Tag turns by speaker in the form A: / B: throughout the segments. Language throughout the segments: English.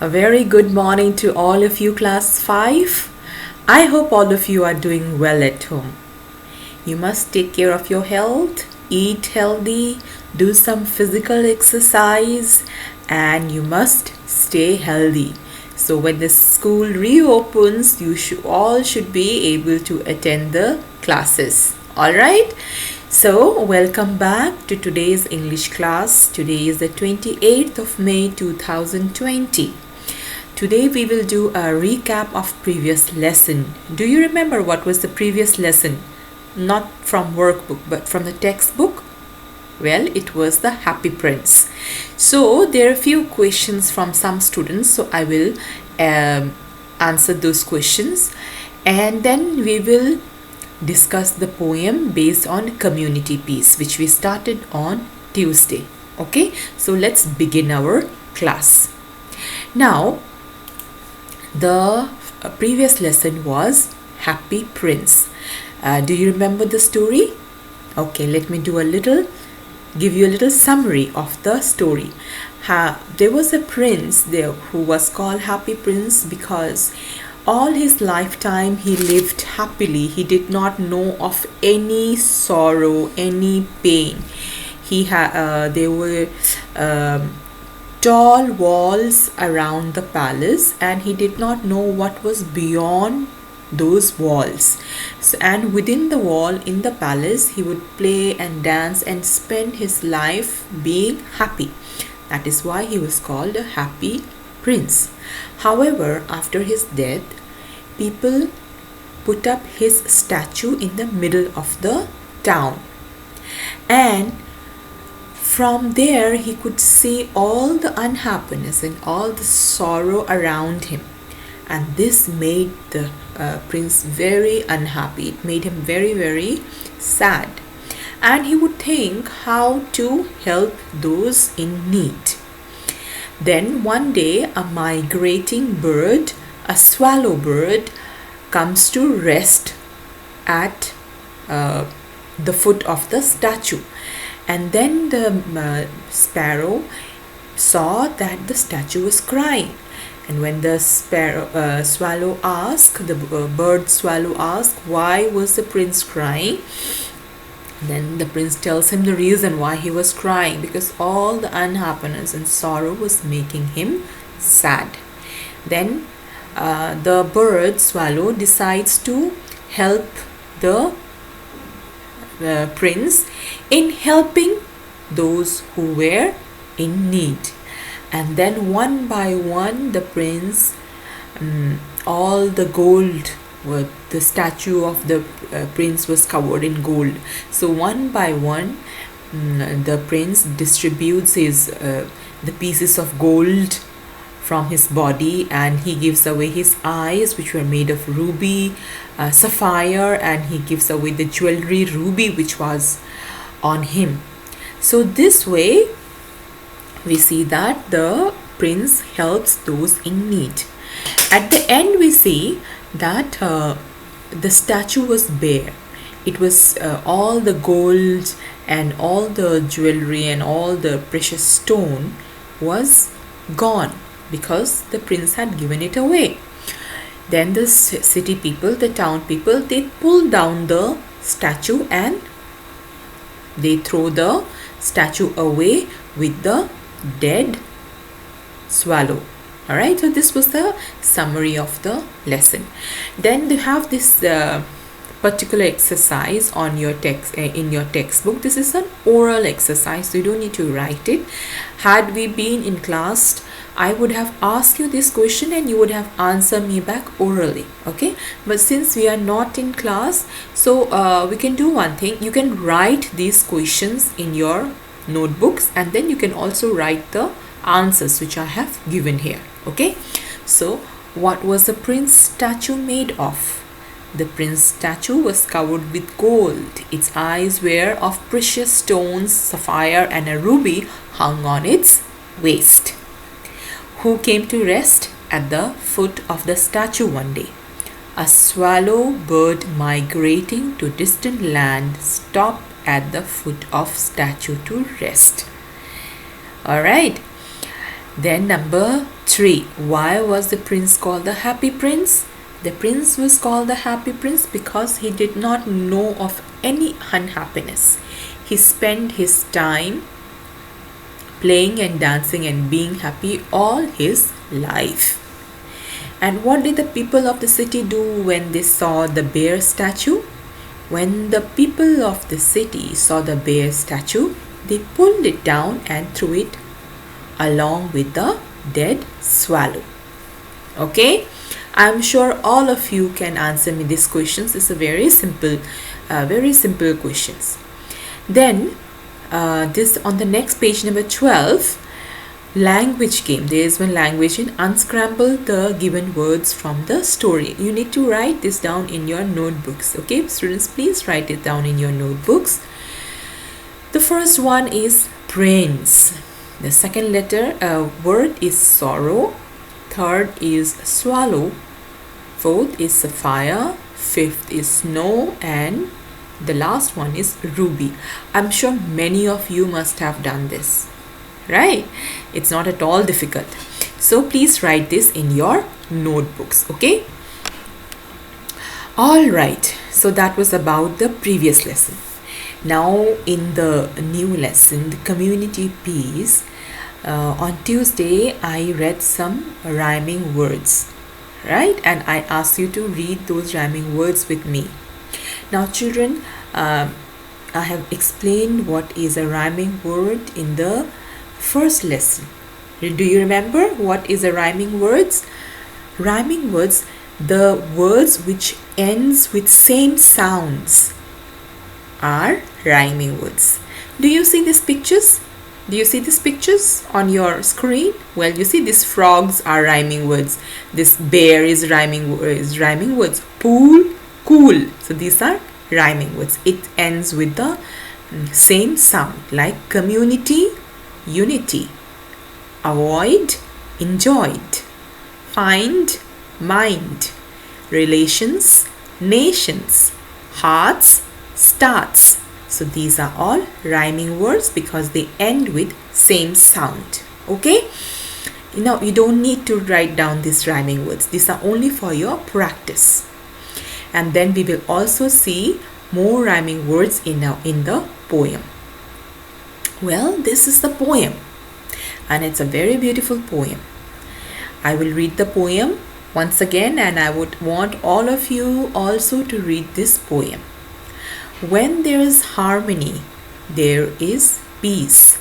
A: A very good morning to all of you, class 5. I hope all of you are doing well at home. You must take care of your health, eat healthy, do some physical exercise, and you must stay healthy. So when the school reopens, you all should be able to attend the classes. All right? So welcome back to today's English class. Today is the 28th of May 2020. Today we will do a recap of previous lesson. Do you remember what was the previous lesson? Not from workbook but from the textbook? Well, it was the Happy Prince. So there are a few questions from some students. So I will answer those questions and then we will discuss the poem based on community piece which we started on Tuesday. Okay, so let's begin our class. Now, the previous lesson was Happy Prince. Do you remember the story? Okay, let me give you a little summary of the story. There was a prince there who was called Happy Prince because all his lifetime he lived happily. He did not know of any sorrow, any pain. There were tall walls around the palace and he did not know what was beyond those walls. And within the wall in the palace he would play and dance and spend his life being happy. That is why he was called a happy prince. However, after his death, people put up his statue in the middle of the town, and from there he could see all the unhappiness and all the sorrow around him, and this made the prince very unhappy. It made him very, very sad, and he would think how to help those in need. Then one day a migrating bird, a swallow bird, comes to rest at the foot of the statue. And then the sparrow saw that the statue was crying. And when the swallow asked, the bird swallow asked, why was the prince crying? Then the prince tells him the reason why he was crying, because all the unhappiness and sorrow was making him sad. Then the bird swallow decides to help the prince in helping those who were in need. And then one by one the prince, all the gold, the statue of the prince was covered in gold. So one by one the prince distributes the pieces of gold from his body, and he gives away his eyes which were made of ruby, sapphire, and he gives away the jewelry ruby which was on him. So this way we see that the prince helps those in need. At the end we see that the statue was bare. It was all the gold and all the jewelry and all the precious stone was gone because the prince had given it away. Then the city people, the town people, they pull down the statue and they throw the statue away with the dead swallow. Alright, so this was the summary of the lesson. Then they have this particular exercise on your text in your textbook. This is an oral exercise, so you don't need to write it. Had we been in class, I would have asked you this question and you would have answered me back orally. Okay, but since we are not in class, so we can do one thing. You can write these questions in your notebooks and then you can also write the answers which I have given here. Okay, so what was the prince statue made of? The prince statue was covered with gold. Its eyes were of precious stones, sapphire, and a ruby hung on its waist. Who came to rest at the foot of the statue one day? A swallow bird migrating to distant land stopped at the foot of statue to rest. All right. Then number 3. Why was the prince called the happy prince? The prince was called the happy prince because he did not know of any unhappiness. He spent his time playing and dancing and being happy all his life. And what did the people of the city do when they saw the bear statue? When the people of the city saw the bear statue, they pulled it down and threw it along with the dead swallow. Okay, I'm sure all of you can answer me these questions. It's a very simple questions. Then this on the next page, number 12, language game. There is one language in unscramble the given words from the story. You need to write this down in your notebooks. Okay, students, please write it down in your notebooks. The first one is prince. The second word is sorrow. Third is swallow. Fourth is sapphire. Fifth is snow. And the last one is ruby. I'm sure many of you must have done this, right? It's not at all difficult. So please write this in your notebooks, okay? All right. So that was about the previous lesson. Now in the new lesson, the community piece, on Tuesday I read some rhyming words, right? And I asked you to read those rhyming words with me. Now children, I have explained what is a rhyming word in the first lesson. Do you remember what is a rhyming words? Rhyming words, the words which ends with same sounds are rhyming words. Do you see these pictures? Do you see these pictures on your screen? Well, you see these frogs are rhyming words. This bear is rhyming words. Pool, cool. So these are rhyming words. It ends with the same sound, like community, unity. Avoid, enjoyed. Find, mind. Relations, nations. Hearts, starts. So these are all rhyming words because they end with same sound. Okay? Now you don't need to write down these rhyming words. These are only for your practice. And then we will also see more rhyming words in the poem. Well, this is the poem. And it's a very beautiful poem. I will read the poem once again, and I would want all of you also to read this poem. When there is harmony, there is peace.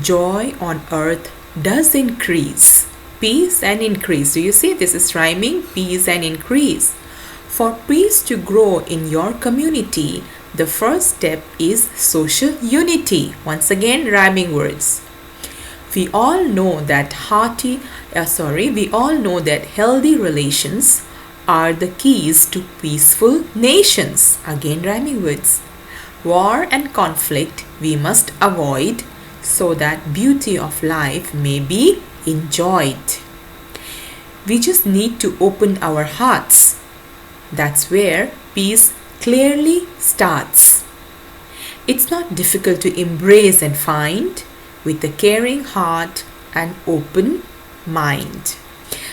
A: Joy on earth does increase. Peace and increase. Do you see? This is rhyming. Peace and increase. For peace to grow in your community, the first step is social unity. Once again, rhyming words. We all know that healthy relations are the keys to peaceful nations. Again, rhyming words. War and conflict we must avoid so that beauty of life may be enjoyed. We just need to open our hearts. That's where peace clearly starts. It's not difficult to embrace and find with a caring heart and open mind.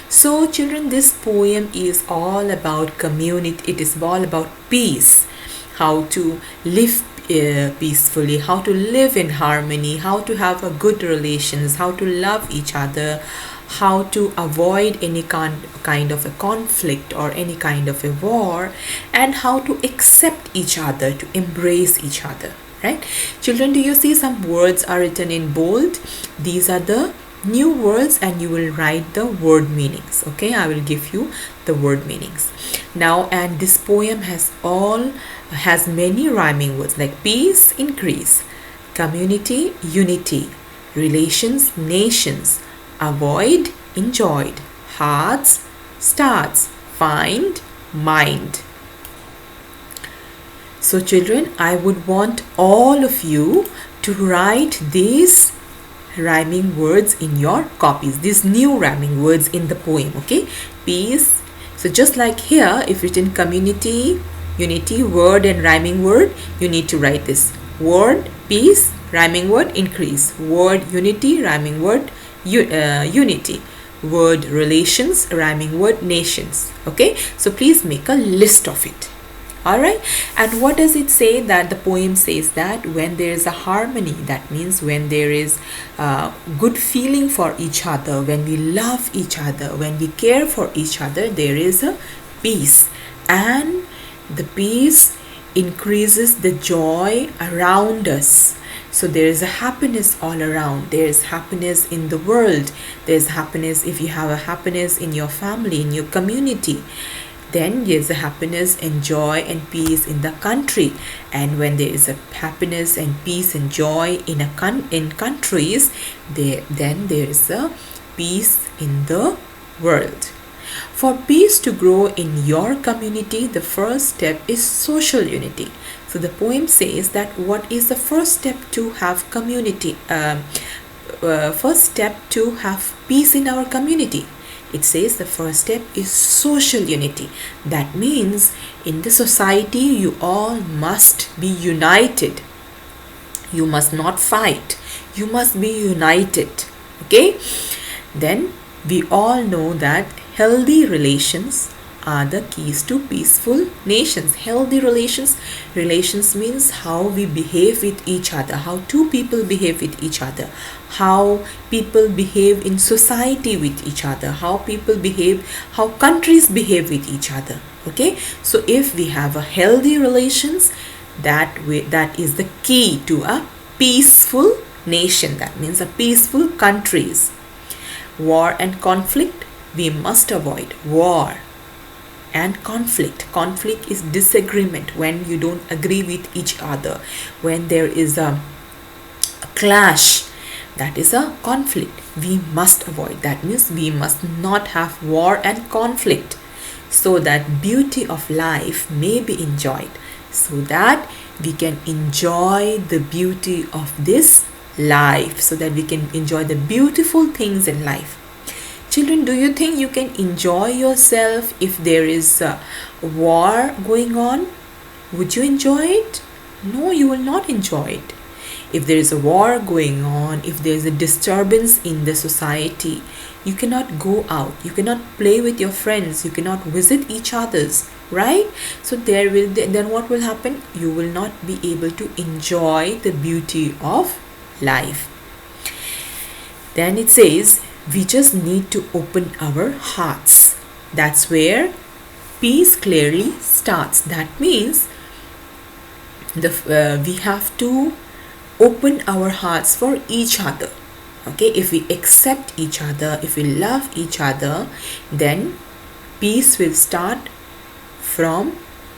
A: So children, this poem is all about community. It is all about peace, how to live peacefully, how to live in harmony, how to have a good relations, how to love each other, how to avoid any kind of a conflict or any kind of a war, and how to accept each other, to embrace each other, right? Children, do you see some words are written in bold? These are the new words, and you will write the word meanings. Okay, I will give you the word meanings now. And this poem has many rhyming words like peace, increase, community, unity, relations, nations, avoid, enjoyed, hearts, starts, find, mind. So children, I would want all of you to write these rhyming words in your copies, these new rhyming words in the poem. Okay, peace. So just like here, if written community, unity, word and rhyming word, you need to write this word peace, rhyming word increase, word unity, rhyming word unity. Word relations, rhyming word nations. Okay, so please make a list of it. All right, and what does it say? That the poem says that when there is a harmony, that means when there is good feeling for each other, when we love each other, when we care for each other, there is a peace, and the peace increases the joy around us. So there is a happiness all around. There is happiness in the world. There is happiness if you have a happiness in your family, in your community. Then there's a happiness and joy and peace in the country. And when there is a happiness and peace and joy in countries, then there is a peace in the world. For peace to grow in your community, the first step is social unity. So the poem says that what is the first step to have community? First step to have peace in our community. It says the first step is social unity. That means in the society you all must be united. You must not fight. You must be united. Okay? Then we all know that healthy relations are the keys to peaceful nations. Healthy relations means how we behave with each other, how two people behave with each other, how people behave in society with each other, how countries behave with each other. Okay, so if we have a healthy relations, that is the key to a peaceful nation. That means a peaceful countries. War and conflict, we must avoid war and conflict. Conflict is disagreement, when you don't agree with each other, when there is a clash, that is a conflict. We must avoid. That means we must not have war and conflict, so that beauty of life may be enjoyed, so that we can enjoy the beauty of this life, so that we can enjoy the beautiful things in life. Children, do you think you can enjoy yourself if there is a war going on? Would you enjoy it? No, you will not enjoy it. If there is a war going on, if there is a disturbance in the society, you cannot go out, you cannot play with your friends, you cannot visit each other's, right? So then what will happen? You will not be able to enjoy the beauty of life. Then it says, we just need to open our hearts. That's where peace clearly starts. That means we have to open our hearts for each other. Okay, if we accept each other, if we love each other, then peace will start from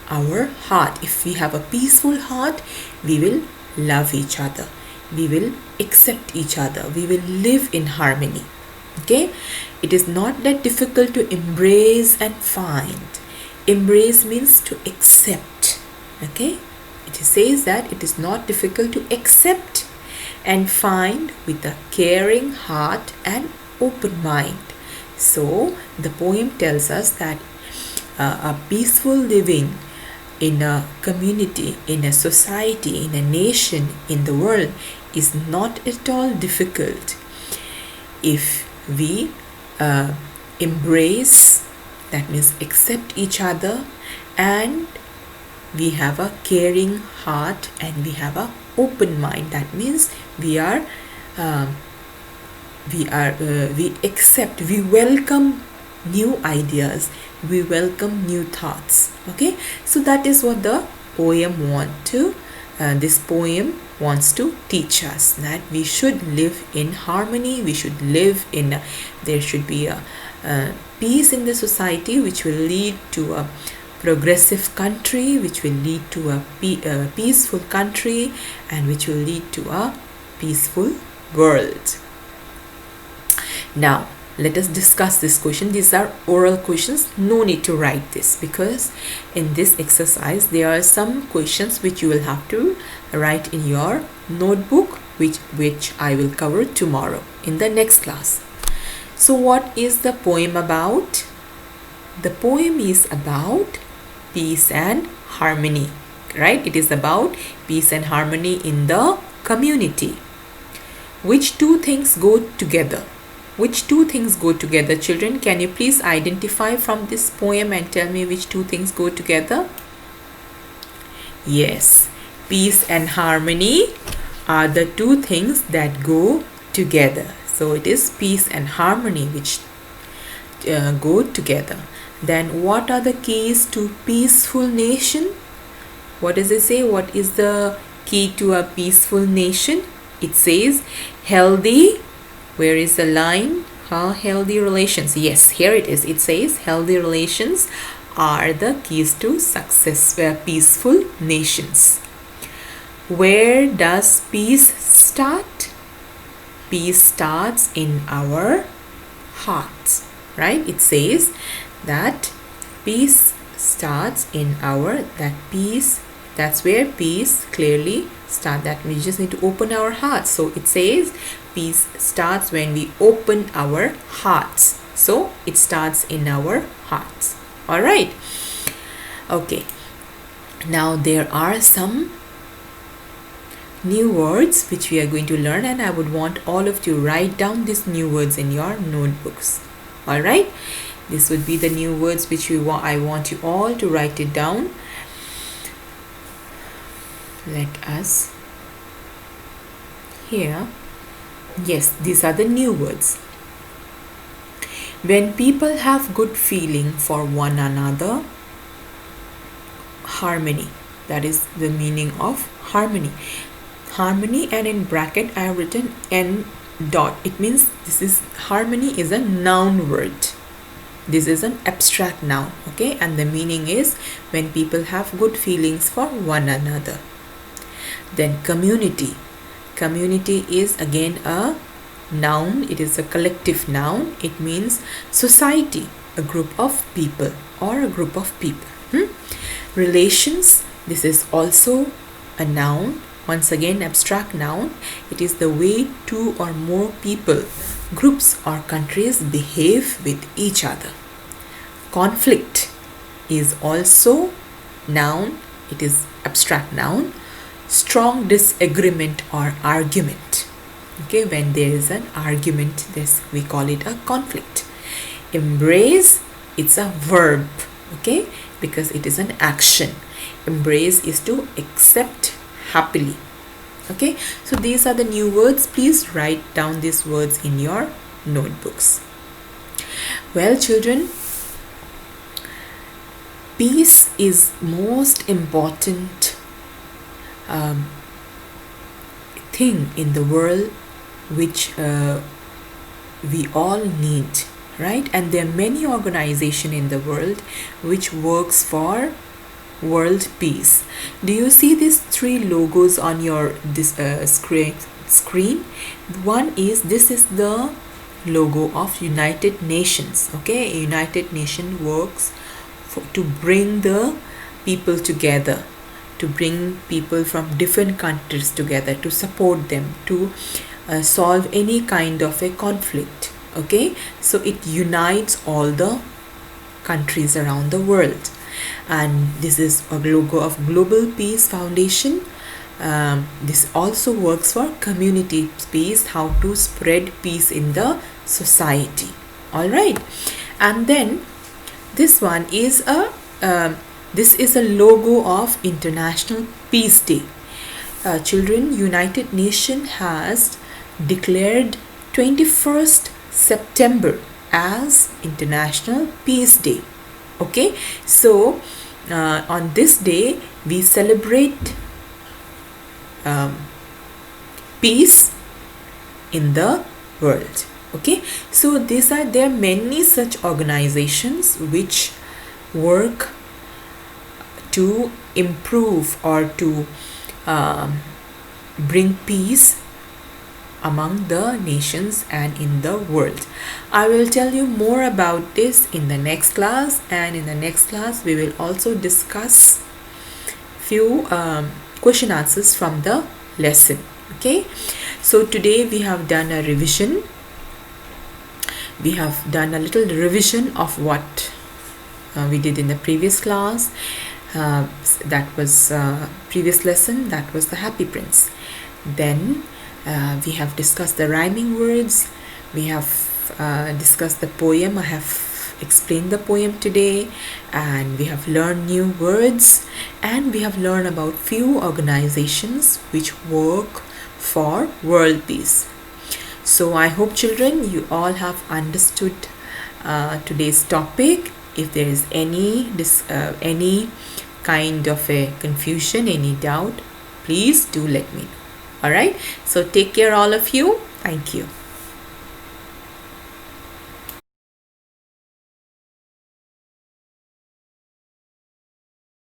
A: our heart. If we have a peaceful heart, we will love each other, we will accept each other, we will live in harmony. Okay, it is not that difficult to embrace and find. Embrace means to accept. Okay, it says that it is not difficult to accept and find with a caring heart and open mind. So the poem tells us that a peaceful living in a community, in a society, in a nation, in the world is not at all difficult if we embrace, that means accept each other, and we have a caring heart and we have a open mind. That means we accept, we welcome new ideas, we welcome new thoughts. Okay, so that is what the poem this poem wants to teach us, that we should live in harmony, we should live in there should be a peace in the society, which will lead to a progressive country, which will lead to a peaceful country, and which will lead to a peaceful world. Now let us discuss this question. These are oral questions, no need to write this, because in this exercise there are some questions which you will have to write in your notebook, which I will cover tomorrow in the next class. So what is the poem about? The poem is about peace and harmony, right? It is about peace and harmony in the community. Which two things go together? Which two things go together, children? Can you please identify from this poem and tell me which two things go together? Yes, peace and harmony are the two things that go together. So it is peace and harmony which go together. Then what are the keys to peaceful nation? What does it say? What is the key to a peaceful nation? It says healthy. Where is the line? Healthy relations. Yes, here it is. It says healthy relations are the keys to success for peaceful nations. Where does peace start? Peace starts in our hearts, right? It says that peace starts in that's where peace clearly starts. That we just need to open our hearts. So it says peace starts when we open our hearts. So it starts in our hearts. All right. Okay. Now there are some new words which we are going to learn, and I would want all of you to write down these new words in your notebooks. All right. This would be the new words which I want you all to write it down. Let us here. Yes, these are the new words. When people have good feeling for one another, harmony. That is the meaning of harmony. Harmony, and in bracket I have written N dot. It means harmony is a noun word. This is an abstract noun, okay? And the meaning is when people have good feelings for one another. Then community. Community is again a noun. It is a collective noun. It means society, a group of people or a group of people. Relations. This is also a noun. Once again, abstract noun. It is the way two or more people, groups or countries behave with each other. Conflict is also noun. It is abstract noun. Strong disagreement or argument. Okay, when there is an argument, we call it a conflict. Embrace, it's a verb, okay, because it is an action. Embrace is to accept happily. Okay, so these are the new words. Please write down these words in your notebooks. Well, children, peace is most important thing in the world which we all need, right? And there are many organizations in the world which works for world peace. Do you see these three logos on your screen? One is, this is the logo of United Nations. Okay, United Nations works to bring the people together, to bring people from different countries together, to support them, to solve any kind of a conflict. Okay, so it unites all the countries around the world. And this is a logo of Global Peace Foundation. This also works for community peace, how to spread peace in the society. All right, and then this one is this is a logo of International Peace Day. Children, United Nations has declared 21st September as International Peace Day. Okay, so on this day we celebrate peace in the world. Okay, so there are many such organizations which work to improve or to bring peace among the nations and in the world. I will tell you more about this in the next class, and in the next class we will also discuss few question answers from the lesson. Okay, so today we have done a revision. We have done a little revision of what we did in the previous class. That was previous lesson, that was the Happy Prince. Then we have discussed the rhyming words. We have discussed the poem. I have explained the poem today, and we have learned new words, and we have learned about few organizations which work for world peace. So I hope, children, you all have understood today's topic. If there is any kind of a confusion, any doubt, please do let me know. All right, so take care all of you. Thank you.